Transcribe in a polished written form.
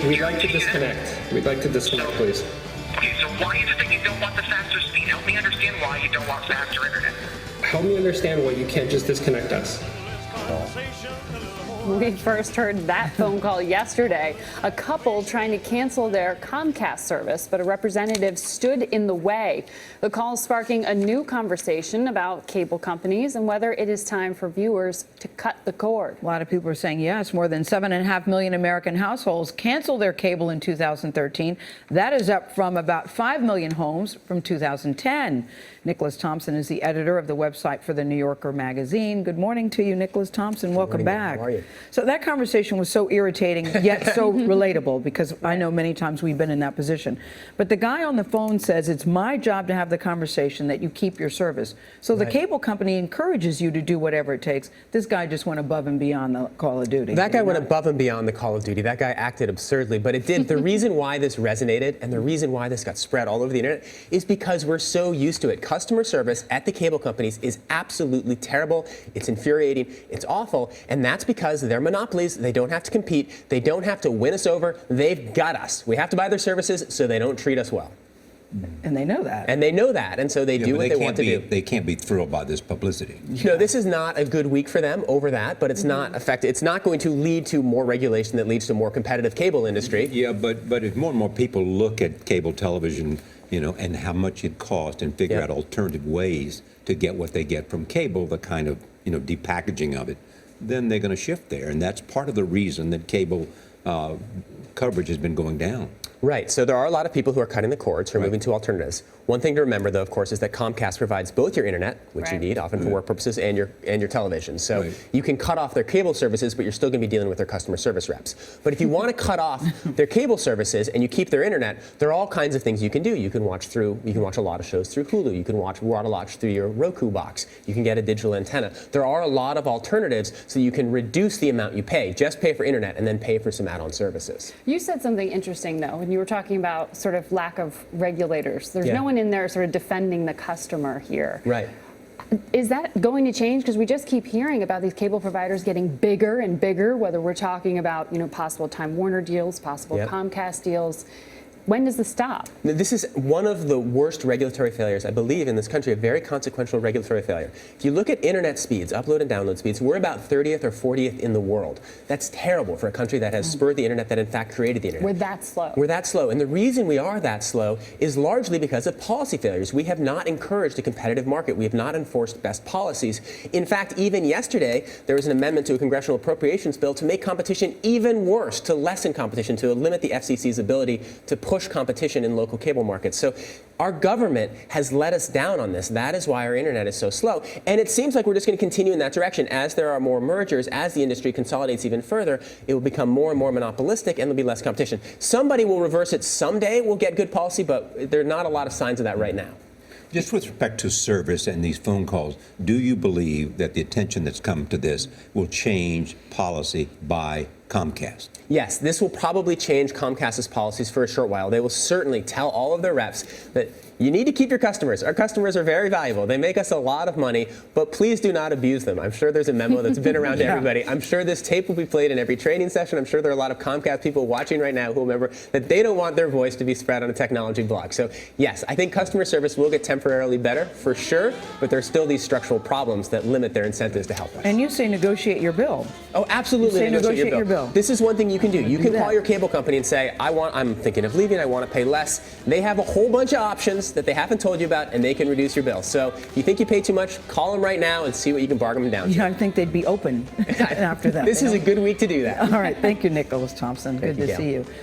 We'd like to disconnect. We'd like to disconnect, please. Okay, so why is it that you don't want the faster speed? Help me understand why you don't want faster internet. Help me understand why you can't just disconnect us. We first heard that phone call yesterday. A couple trying to cancel their Comcast service, but a representative stood in the way. The call sparking a new conversation about cable companies and whether it is time for viewers to cut the cord. A lot of people are saying yes. More than 7.5 million American households canceled their cable in 2013. That is up from about 5 million homes from 2010. Nicholas Thompson is the editor of the website for the New Yorker magazine. Good morning to you, Nicholas Thompson. Welcome back. How are you? So that conversation was so irritating, yet so relatable, because I know many times we've been in that position. But the guy on the phone says it's my job to have the conversation that you keep your service. So the cable company encourages you to do whatever it takes. This guy just went above and beyond the Call of Duty. That guy went above and beyond the Call of Duty. That guy acted absurdly, but it did. The reason why this resonated and the reason why this got spread all over the internet is because we're so used to it. Customer service at the cable companies is absolutely terrible. It's infuriating. It's awful. And that's because they're monopolies. They don't have to compete. They don't have to win us over. They've got us. We have to buy their services so they don't treat us well. And they know that. And they know that. And so they do what they want to do. They can't be thrilled by this publicity. You know, this is not a good week for them over that, but it's not effective. It's not going to lead to more regulation that leads to a more competitive cable industry. Yeah, but if more and more people look at cable television, you know, and how much it costs and figure out alternative ways to get what they get from cable, the kind of, you know, depackaging of it, then they're going to shift there. And that's part of the reason that cable coverage has been going down. Right. So there are a lot of people who are cutting the cords, who are moving to alternatives. One thing to remember, though, of course, is that Comcast provides both your internet, which you need often for work purposes, and your television. So you can cut off their cable services, but you're still going to be dealing with their customer service reps. But if you want to cut off their cable services and you keep their internet, there are all kinds of things you can do. You can watch a lot of shows through Hulu. You can watch through your Roku box. You can get a digital antenna. There are a lot of alternatives, so you can reduce the amount you pay. Just pay for internet and then pay for some add-on services. You said something interesting, though, when you were talking about sort of lack of regulators. There's no one in there sort of defending the customer here. Right. Is that going to change? Because we just keep hearing about these cable providers getting bigger and bigger, whether we're talking about, you know, possible Time Warner deals, possible Comcast deals. When does this stop? This is one of the worst regulatory failures, I believe, in this country, a very consequential regulatory failure. If you look at internet speeds, upload and download speeds, we're about 30th or 40th in the world. That's terrible for a country that has spurred the internet, that in fact created the internet. We're that slow. We're that slow. And the reason we are that slow is largely because of policy failures. We have not encouraged a competitive market. We have not enforced best policies. In fact, even yesterday, there was an amendment to a congressional appropriations bill to make competition even worse, to lessen competition, to limit the FCC's ability to push competition in local cable markets. So our government has let us down on this. That is why our internet is so slow. And it seems like we're just going to continue in that direction. As there are more mergers, as the industry consolidates even further, it will become more and more monopolistic and there'll be less competition. Somebody will reverse it someday. We'll get good policy, but there are not a lot of signs of that right now. Just with respect to service and these phone calls, do you believe that the attention that's come to this will change policy by Comcast? Yes, this will probably change Comcast's policies for a short while. They will certainly tell all of their reps that you need to keep your customers. Our customers are very valuable. They make us a lot of money, but please do not abuse them. I'm sure there's a memo that's been around to everybody. I'm sure this tape will be played in every training session. I'm sure there are a lot of Comcast people watching right now who remember that they don't want their voice to be spread on a technology blog. So yes, I think customer service will get temporarily better for sure, but there's still these structural problems that limit their incentives to help us. And you say negotiate your bill. Oh, absolutely. You say negotiate your bill. This is one thing you can do. You can call your cable company and say, I'm thinking of leaving, I want to pay less. They have a whole bunch of options that they haven't told you about, and they can reduce your bill. So if you think you pay too much, call them right now and see what you can bargain them down to. Yeah, I think they'd be open after that. This is a good week to do that. All right. Thank you, Nicholas Thompson. Good to see you.